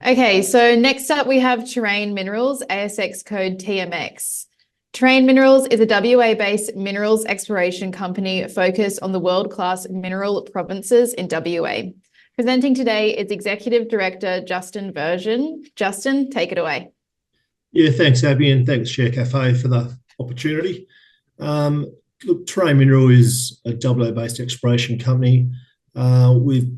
Okay, so next up we have Terrain Minerals, ASX code TMX. Terrain Minerals is a WA-based minerals exploration company focused on the world-class mineral provinces in WA. Presenting today is Executive Director Justin Version. Justin, take it away. Yeah, thanks, Abby, and thanks, Share Cafe, for the opportunity. Look, Terrain Mineral is a WA-based exploration company. We've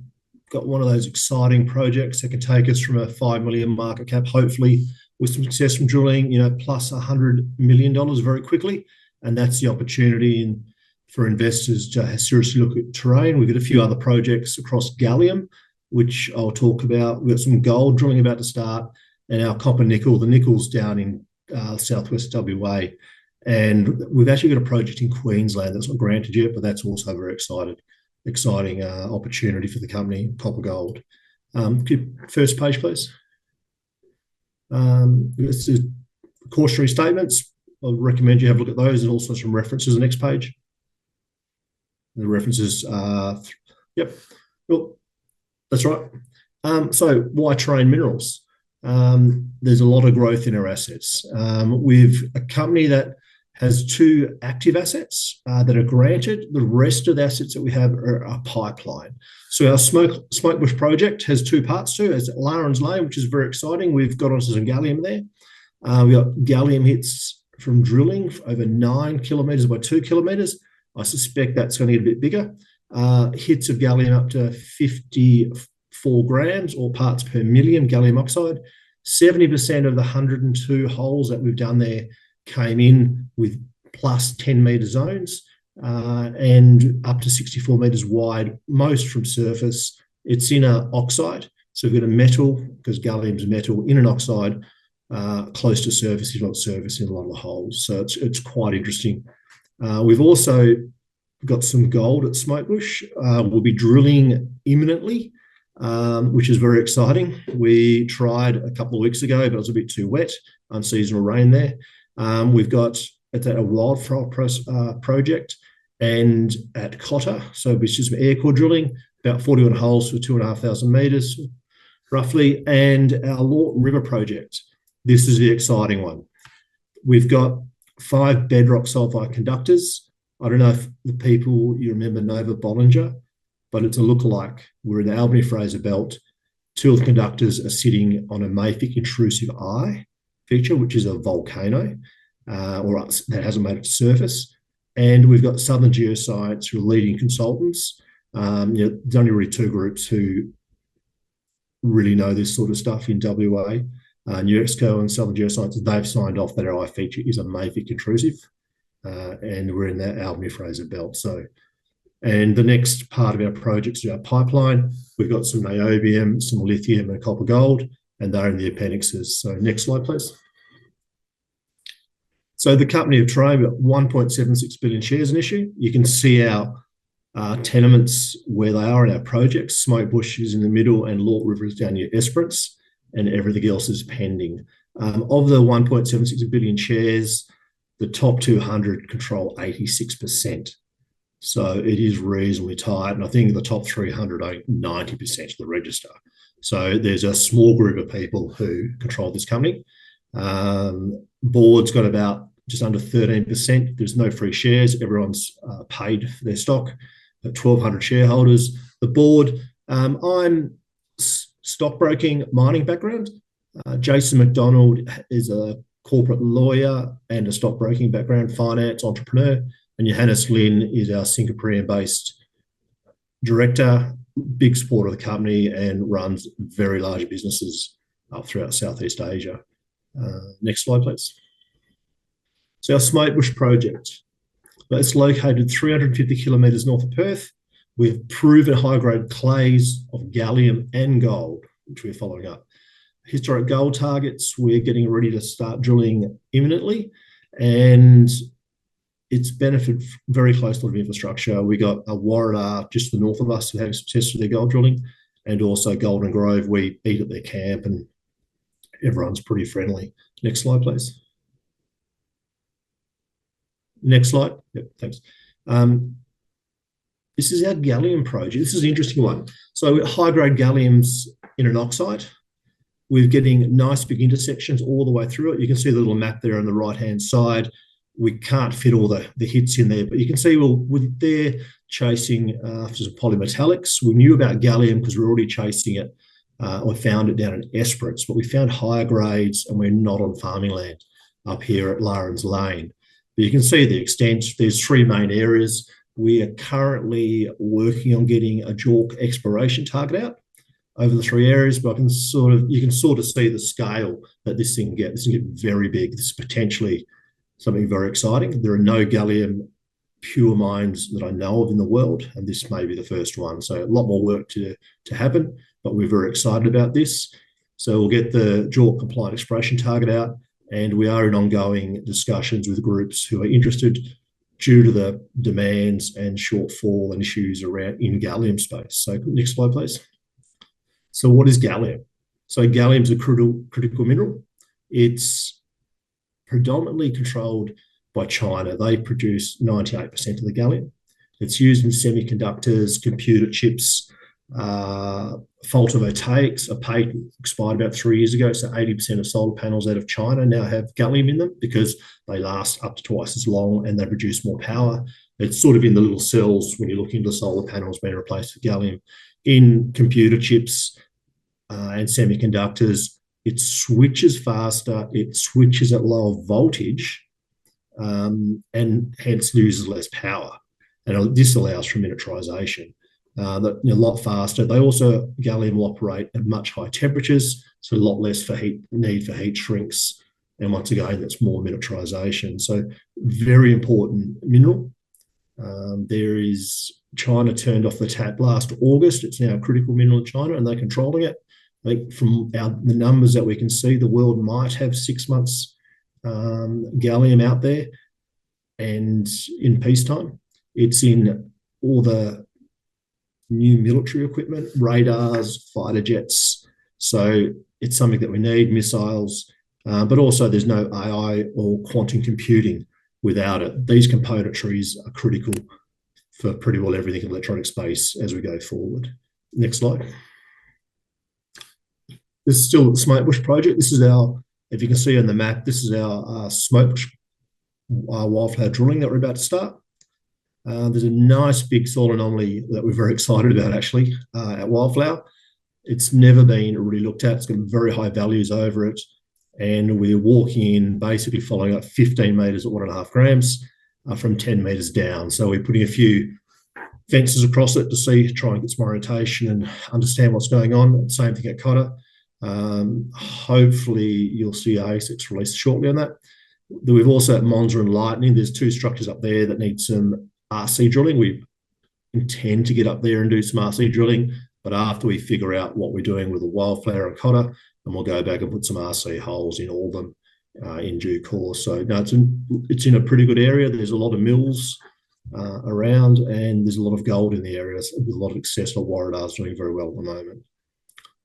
got one of those exciting projects that can take us from a 5 million market cap, hopefully with some success from drilling, plus $100 million very quickly. And that's the opportunity for investors to seriously look at Terrain. We've got a few other projects across gallium, which I'll talk about. We've got some gold drilling about to start, and our copper nickel. The nickel's down in southwest WA. And we've actually got a project in Queensland that's not granted yet, but that's also very exciting opportunity for the company, copper gold. First page, please. This is cautionary statements. I recommend you have a look at those, and also some references. The next page. The references yep. Well, that's right. So why Terrain Minerals? There's a lot of growth in our assets. We've a company that has 2 active assets that are granted. The rest of the assets that we have are a pipeline. So our Smokebush project has 2 parts to it. It's at Laren's Lane, which is very exciting. We've got onto some gallium there. We've got gallium hits from drilling over 9 kilometres by 2 kilometres. I suspect that's going to get a bit bigger. Hits of gallium up to 54 grams or parts per million gallium oxide. 70% of the 102 holes that we've done there came in with plus 10 metre zones and up to 64 metres wide, most from surface. It's in an oxide. So we've got a metal, because gallium's metal, in an oxide close to surface, if not surface, in a lot of the holes. So it's quite interesting. We've also got some gold at Smokebush. We'll be drilling imminently, which is very exciting. We tried a couple of weeks ago, but it was a bit too wet, unseasonal rain there. We've got at a wildfire project and at Cotter, so which is some air core drilling, about 41 holes for 2,500 metres, roughly, and our Lawton River project. This is the exciting one. We've got 5 bedrock sulfide conductors. I don't know if the people you remember Nova Bollinger, but it's a lookalike. We're in the Albany Fraser Belt. 2 of the conductors are sitting on a mafic intrusive eye feature, which is a volcano, or that hasn't made it to surface. And we've got Southern Geoscience, who are leading consultants. There's only really 2 groups who really know this sort of stuff in WA. New Exco and Southern Geoscience, they've signed off that our eye feature is a mafic intrusive, and we're in that Albany Fraser Belt. And the next part of our projects is our pipeline. We've got some niobium, some lithium, and copper gold, and they're in the appendixes. So next slide, please. So the company of Terrain, we've got 1.76 billion shares in issue. You can see our tenements where they are in our projects. Smokebush is in the middle, and Lawton River is down near Esperance, and everything else is pending. Of the 1.76 billion shares, the top 200 control 86%. So it is reasonably tight. And I think the top 300 own 90% of the register. So there's a small group of people who control this company. Board's got about just under 13%. There's no free shares. Everyone's paid for their stock. 1,200 shareholders. The board, I'm stockbroking mining background. Jason McDonald is a corporate lawyer and a stockbroking background, finance entrepreneur. And Johannes Lin is our Singaporean-based director, big supporter of the company, and runs very large businesses up throughout Southeast Asia. Next slide, please. So our Smokebush project. It's located 350 kilometres north of Perth. We've proven high-grade clays of gallium and gold, which we're following up. Historic gold targets, we're getting ready to start drilling imminently, and it's benefited very close to the infrastructure. We got a Warrior just to the north of us who had success with their gold drilling, and also Golden Grove. We eat at their camp, and everyone's pretty friendly. Next slide, please. Next slide. Yep, thanks. This is our gallium project. This is an interesting one. So high-grade gallium's in an oxide. we're getting nice big intersections all the way through it. You can see the little map there on the right-hand side. We can't fit all the hits in there, but you can see, well, they're chasing after some polymetallics. We knew about gallium because we're already chasing it. We found it down in Esperance, but we found higher grades, and we're not on farming land up here at Lawrence Lane. But you can see the extent. There's 3 main areas. We are currently working on getting a JORC exploration target out over the 3 areas, but you can sort of see the scale that this thing can get. This can get very big. This is potentially something very exciting. There are no gallium pure mines that I know of in the world, and this may be the first one. So a lot more work to happen, but we're very excited about this. So we'll get the JORC compliant exploration target out, and we are in ongoing discussions with groups who are interested due to the demands and shortfall and issues around in gallium space. So next slide, please. So what is gallium? So gallium is a critical mineral. It's predominantly controlled by China. They produce 98% of the gallium. It's used in semiconductors, computer chips, photovoltaics. A patent expired about 3 years ago, so 80% of solar panels out of China now have gallium in them because they last up to twice as long and they produce more power. It's sort of in the little cells when you look into solar panels being replaced with gallium. In computer chips and semiconductors, it switches faster, it switches at lower voltage, and hence uses less power. And this allows for miniaturization. A lot faster. They also, gallium will operate at much higher temperatures, so a lot less need for heat shrinks. And once again, that's more miniaturization. So very important mineral. China turned off the tap last August. It's now a critical mineral in China, and they're controlling it. I think from the numbers that we can see, the world might have 6 months gallium out there, and in peacetime. It's in all the new military equipment, radars, fighter jets. So it's something that we need, missiles, but also there's no AI or quantum computing without it. These componentries are critical for pretty well everything in electronic space as we go forward. Next slide. This is still the Smokebush project. This is our, if you can see on the map, this is our Smokebush wildflower drilling that we're about to start. There's a nice big soil anomaly that we're very excited about actually at Wildflower. It's never been really looked at. It's got very high values over it. And we're walking in, basically following up 15 metres at 1.5 grams from 10 metres down. So we're putting a few fences across it to try and get some orientation and understand what's going on. Same thing at Cotter. Hopefully you'll see ASX release shortly on that. We've also at Monza and Lightning, there's 2 structures up there that need some RC drilling. We intend to get up there and do some RC drilling, but after we figure out what we're doing with the Wildflower and Cotter, and we'll go back and put some RC holes in all of them in due course. So no, it's in a pretty good area. There's a lot of mills around, and there's a lot of gold in the area with a lot of success. Warradar's doing very well at the moment.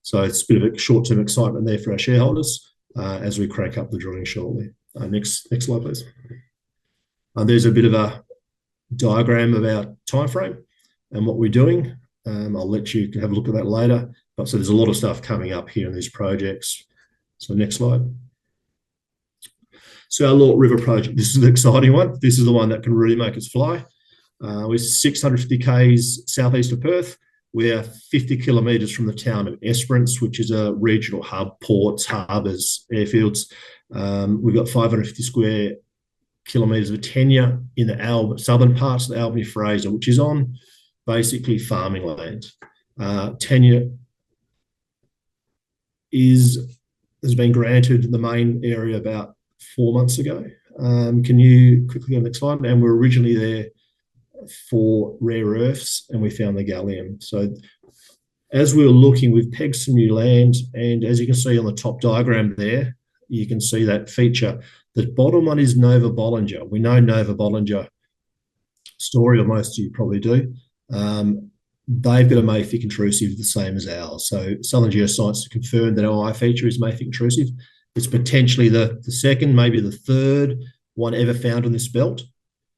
So it's a bit of a short-term excitement there for our shareholders as we crank up the drilling shortly. Next slide, please. There's a bit of a diagram about timeframe and what we're doing. I'll let you have a look at that later. But so there's a lot of stuff coming up here in these projects. So next slide. So our Lort River project, this is an exciting one. This is the one that can really make us fly. We're 650 k's southeast of Perth. We're 50 kilometres from the town of Esperance, which is a regional hub, ports, harbours, airfields. We've got 550 square kilometres of tenure in the southern parts of the Albany Fraser, which is on basically farming land. Tenure has been granted in the main area about 4 months ago. Can you quickly go to the next slide? And we're originally there for rare earths, and we found the gallium. So as we were looking, we've pegged some new land, and as you can see on the top diagram there, you can see that feature. The bottom one is Nova Bollinger. We know Nova Bollinger story, or most of you probably do. They've got a mafic intrusive the same as ours. So Southern Geoscience have confirmed that our eye feature is mafic intrusive. It's potentially the second, maybe the third one ever found on this belt,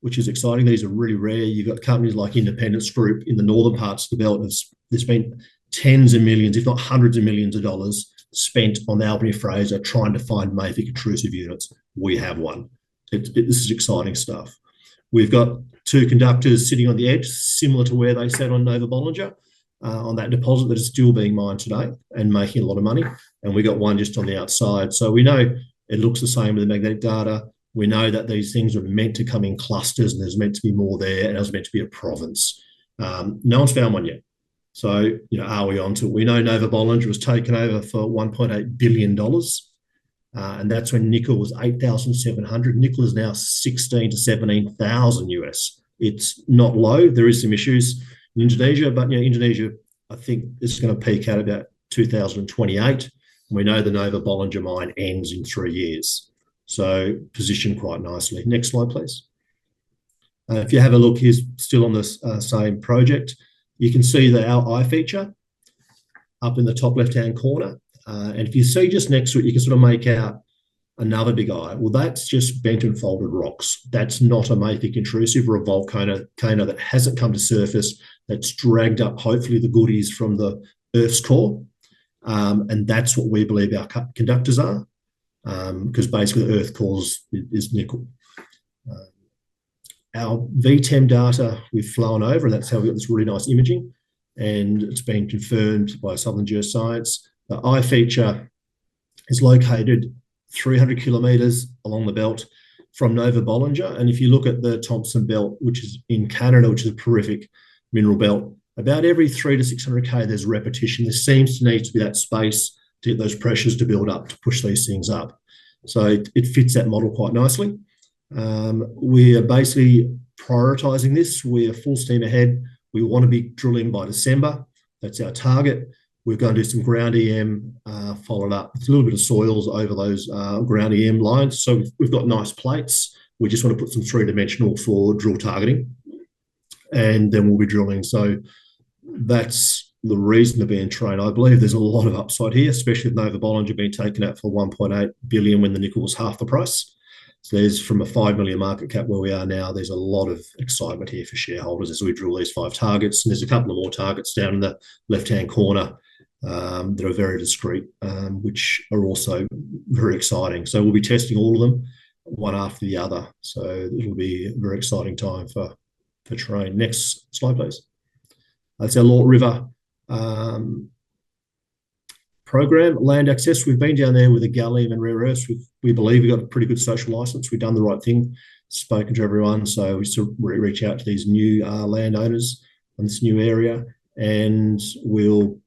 which is exciting. These are really rare. You've got companies like Independence Group in the northern parts of the belt. There's been tens of millions, if not hundreds of millions of dollars spent on the Albany Fraser trying to find mafic intrusive units. We have one. This is exciting stuff. We've got 2 conductors sitting on the edge, similar to where they sat on Nova Bollinger, on that deposit that is still being mined today and making a lot of money. And we got one just on the outside. So we know it looks the same with the magnetic data. We know that these things are meant to come in clusters and there's meant to be more there and there's meant to be a province. No one's found one yet. So, are we on to it? We know Nova Bollinger was taken over for $1.8 billion. And that's when nickel was 8,700. Nickel is now 16 to 17,000 US. It's not low. There is some issues in Indonesia, but Indonesia, I think, is going to peak out about 2028. We know the Nova Bollinger mine ends in 3 years. So positioned quite nicely. Next slide, please. If you have a look, here's still on this same project. You can see the our eye feature up in the top left-hand corner. And if you see just next to it, you can sort of make out another big eye. Well, that's just bent and folded rocks. That's not a mafic intrusive or a volcano that hasn't come to surface, that's dragged up, hopefully, the goodies from the Earth's core. And that's what we believe our conductors are, because basically the Earth core is nickel. Our VTEM data we've flown over, and that's how we got this really nice imaging, and it's been confirmed by Southern Geoscience. The eye feature is located 300 kilometres along the belt from Nova Bollinger. And if you look at the Thompson Belt, which is in Canada, which is a prolific mineral belt, about every 300 to 600k, there's repetition. There seems to need to be that space to get those pressures to build up, to push these things up. So it fits that model quite nicely. We are basically prioritising this. We are full steam ahead. We want to be drilling by December. That's our target. We're going to do some ground EM followed up. It's a little bit of soils over those ground EM lines. So we've got nice plates. We just want to put some 3-dimensional for drill targeting. And then we'll be drilling. So that's the reason to be in Terrain. I believe there's a lot of upside here, especially with Nova Bollinger being taken out for 1.8 billion when the nickel was half the price. So there's, from a 5 million market cap where we are now, there's a lot of excitement here for shareholders as we drill these 5 targets. And there's a couple of more targets down in the left-hand corner that are very discreet, which are also very exciting. So we'll be testing all of them one after the other. So it'll be a very exciting time for Terrain. Next slide, please. That's our Lort River program. Land access, we've been down there with the gallium and rare earths. We believe we got a pretty good social license. We've done the right thing, spoken to everyone. So we still reach out to these new landowners in this new area, and we'll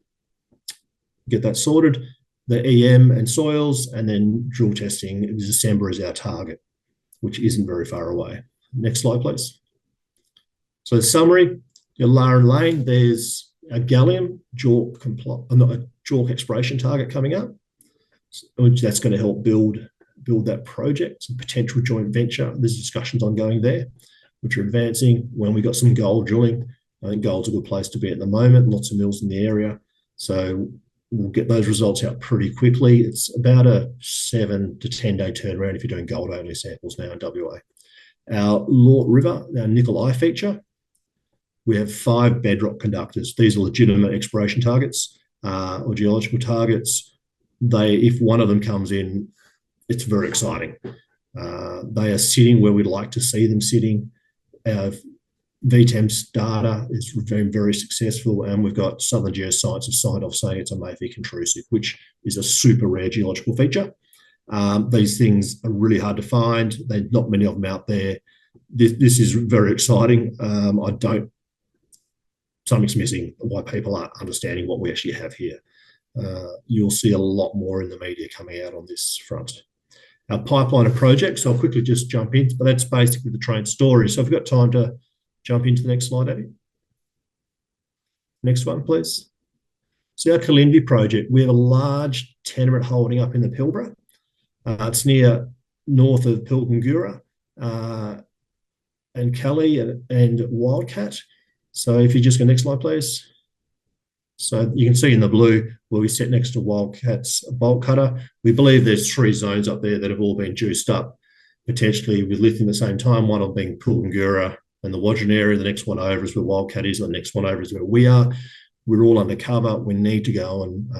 get that sorted. The EM and soils, and then drill testing in December is our target, which isn't very far away. Next slide, please. So the summary, your Laren Lane, there's a gallium JORC exploration target coming up, which that's going to help build that project, some potential joint venture. There's discussions ongoing there, which are advancing. When we got some gold drilling, I think gold's a good place to be at the moment. Lots of mills in the area. So we'll get those results out pretty quickly. It's about a 7 to 10 day turnaround if you're doing gold only samples now in WA. Our Lort River, our nickel eye feature, we have 5 bedrock conductors. These are legitimate exploration targets or geological targets. If one of them comes in, it's very exciting. They are sitting where we'd like to see them sitting. Our VTEM's data is very, very successful, and we've got Southern Geoscience have signed off saying it's a mafic intrusive, which is a super rare geological feature. These things are really hard to find. There's not many of them out there. This is very exciting. Something's missing why people aren't understanding what we actually have here. You'll see a lot more in the media coming out on this front. Our pipeline of projects, I'll quickly just jump in, but that's basically the Terrain story. So if we've got time to jump into the next slide, Abby. Next one, please. So our Kalindi project, we have a large tenement holding up in the Pilbara. It's north of Pilgangura and Kelly and Wildcat. So if you just go next slide, please. So you can see in the blue where we sit next to Wildcat's bolt cutter. We believe there's 3 zones up there that have all been juiced up, potentially with lithium at the same time. One of them being Pilgangura and the Wadron area. The next one over is where Wildcat is. The next one over is where we are. We're all undercover. We need to go and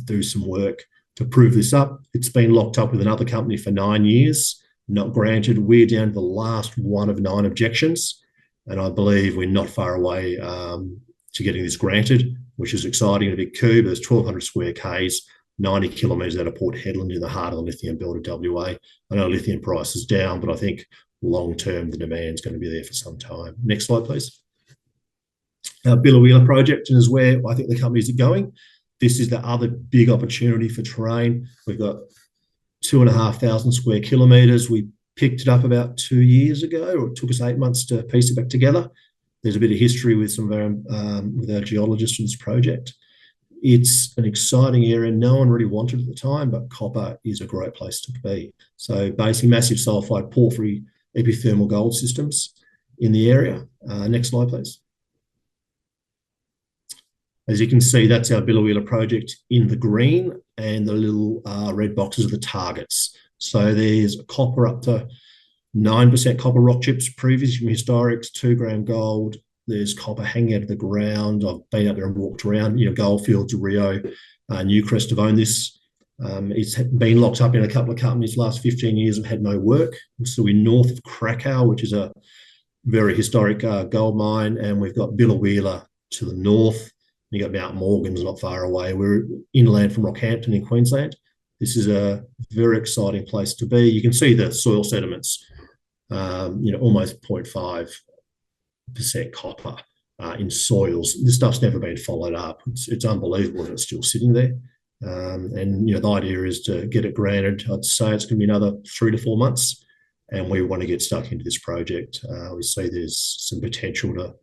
do some work to prove this up. It's been locked up with another company for 9 years, not granted. We're down to the last one of 9 objections, and I believe we're not far away to getting this granted, which is exciting. A big coup. There's 1,200 square k's, 90 kilometres out of Port Hedland in the heart of the lithium belt of WA. I know lithium price is down, but I think long term the demand is going to be there for some time. Next slide, please. Our Billa project is where I think the companies are going. This is the other big opportunity for Terrain. We've got 2,500 square kilometres. We picked it up about 2 years ago, or it took us 8 months to piece it back together. There's a bit of history with some of our with our geologists in this project. It's an exciting area. No one really wanted it at the time, but copper is a great place to be. So basically massive sulfide porphyry epithermal gold systems in the area. Next slide, please. As you can see, that's our Billa project in the green, and the little red boxes are the targets. So there's copper up to 9% copper rock chips previously from historics, 2 gram gold. There's copper hanging out of the ground. I've been out there and walked around, Goldfields, Rio, Newcrest have owned this. It's been locked up in a couple of companies the last 15 years and had no work. So we're north of Krakow, which is a very historic gold mine, and we've got Billa to the north. You got Mount Morgan's not far away. We're inland from Rockhampton in Queensland. This is a very exciting place to be. You can see the soil sediments, almost 0.5% copper in soils. This stuff's never been followed up. It's unbelievable that it's still sitting there. The idea is to get it granted. I'd say it's going to be another 3 to 4 months, and we want to get stuck into this project. We see there's some potential to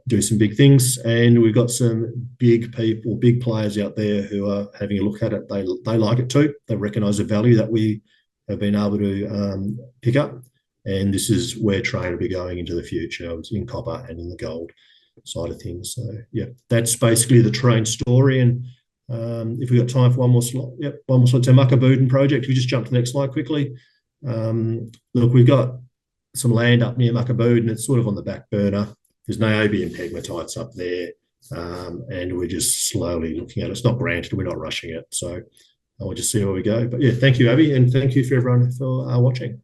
do some big things, and we've got some big people, big players out there who are having a look at it. They like it too. They recognise the value that we have been able to pick up, and this is where Terrain will be going into the future. It's in copper and in the gold side of things. So yeah, that's basically the Terrain story. And if we've got time for one more slide, one more slide. So Muckaboodin project. We just jump to the next slide quickly. Look, we've got some land up near Muckaboodin. It's sort of on the back burner. There's niobium pegmatites up there, and we're just slowly looking at it. It's not granted. We're not rushing it. So we'll just see where we go. But yeah, thank you, Abby, and thank you for everyone for watching.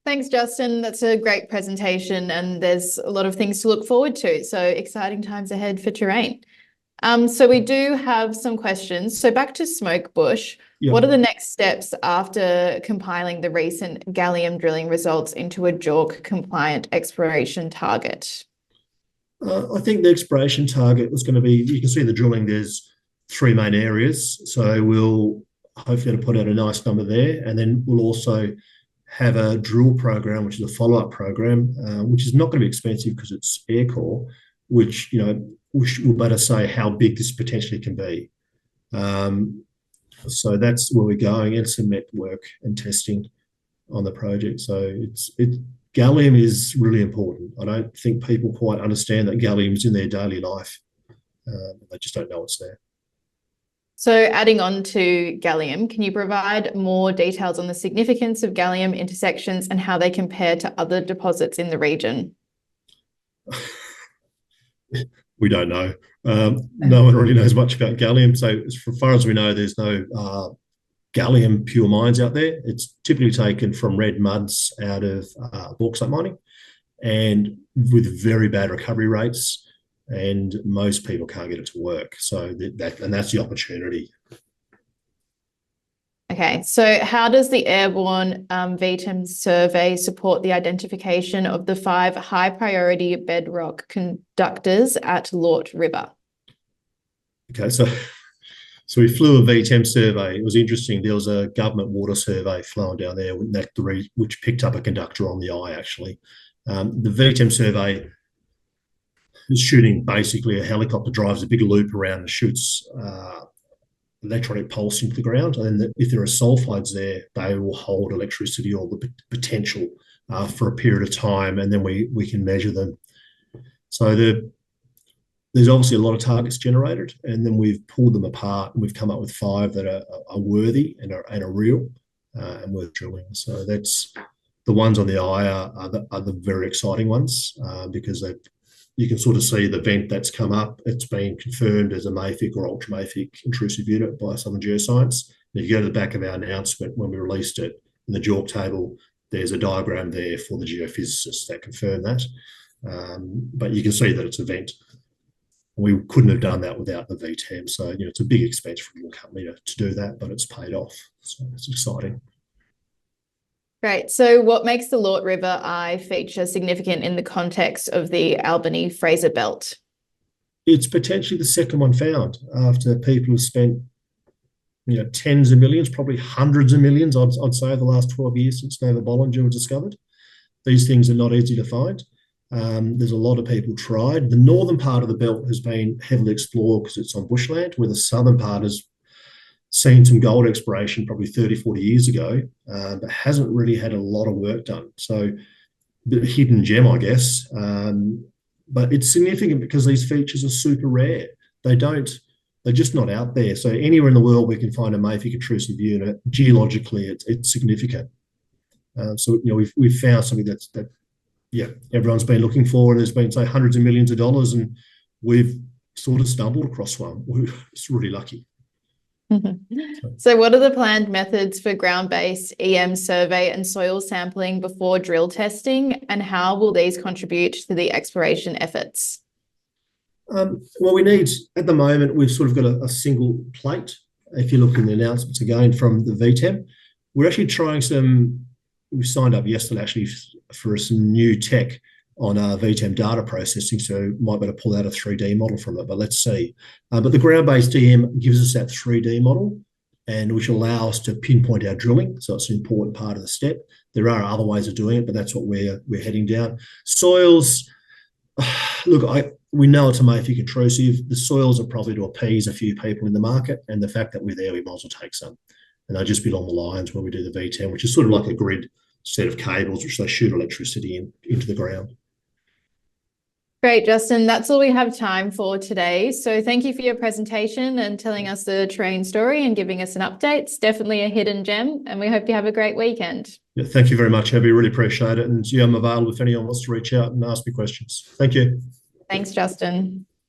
Thanks, Justin. That's a great presentation, and there's a lot of things to look forward to. So exciting times ahead for Terrain. So we do have some questions. So back to Smokebush, what are the next steps after compiling the recent gallium drilling results into a JORC compliant exploration target? I think the exploration target was going to be, you can see the drilling, there's 3 main areas. So we'll hopefully put out a nice number there. And then we'll also have a drill program, which is a follow-up program, which is not going to be expensive because it's air core, which, we'll better say how big this potentially can be. So that's where we're going, and some met work and testing on the project. So gallium is really important. I don't think people quite understand that gallium is in their daily life. They just don't know it's there. So adding on to gallium, can you provide more details on the significance of gallium intersections and how they compare to other deposits in the region? We don't know. No one really knows much about gallium. So as far as we know, there's no gallium pure mines out there. It's typically taken from red muds out of bauxite mining, and with very bad recovery rates, and most people can't get it to work. So that's the opportunity. Okay, so how does the airborne VTEM survey support the identification of the 5 high priority bedrock conductors at Lort River? Okay, so we flew a VTEM survey. It was interesting. There was a government water survey flowing down there which picked up a conductor on the eye, actually. The VTEM survey is shooting basically a helicopter drives a big loop around and shoots electronic pulse into the ground. And then if there are sulfides there, they will hold electricity or the potential for a period of time, and then we can measure them. So there's obviously a lot of targets generated, and then we've pulled them apart and we've come up with 5 that are worthy and are real and worth drilling. So that's the ones on the eye are the very exciting ones because you can sort of see the vent that's come up. It's been confirmed as a mafic or ultramafic intrusive unit by Southern Geoscience. And if you go to the back of our announcement when we released it, in the JORC table, there's a diagram there for the geophysicists that confirm that. But you can see that it's a vent. We couldn't have done that without the VTEM. So, it's a big expense for your company to do that, but it's paid off. So it's exciting. Great. So what makes the Lort River Eye feature significant in the context of the Albany-Fraser Belt? It's potentially the second one found after people have spent, tens of millions, probably hundreds of millions, I'd say, the last 12 years since Nova Bollinger was discovered. These things are not easy to find. There's a lot of people tried. The northern part of the belt has been heavily explored because it's on bushland, where the southern part has seen some gold exploration probably 30, 40 years ago, but hasn't really had a lot of work done. So a bit of a hidden gem, I guess. But it's significant because these features are super rare. They're just not out there. So anywhere in the world we can find a mafic intrusive unit, geologically it's significant. So we've found something that everyone's been looking for, and there's been, say, hundreds of millions of dollars, and we've sort of stumbled across one. We're really lucky. So what are the planned methods for ground-based EM survey and soil sampling before drill testing, and how will these contribute to the exploration efforts? Well, at the moment, we've sort of got a single plate. If you look in the announcements again from the VTEM, we're actually trying we signed up yesterday actually for some new tech on VTEM data processing, so might be able to pull out a 3D model from it, but let's see. But the ground-based EM gives us that 3D model, and which will allow us to pinpoint our drilling, so it's an important part of the step. There are other ways of doing it, but that's what we're heading down. Soils, look, we know it's a mafic intrusive. The soils are probably to appease a few people in the market, and the fact that we're there, we might as well take some. And they'll just be along the lines where we do the VTEM, which is sort of like a grid set of cables which they shoot electricity into the ground. Great, Justin. That's all we have time for today. So thank you for your presentation and telling us the Terrain story and giving us an update. It's definitely a hidden gem, and we hope you have a great weekend. Yeah, thank you very much, Abby. Really appreciate it. And I'm available if anyone wants to reach out and ask me questions. Thank you. Thanks, Justin.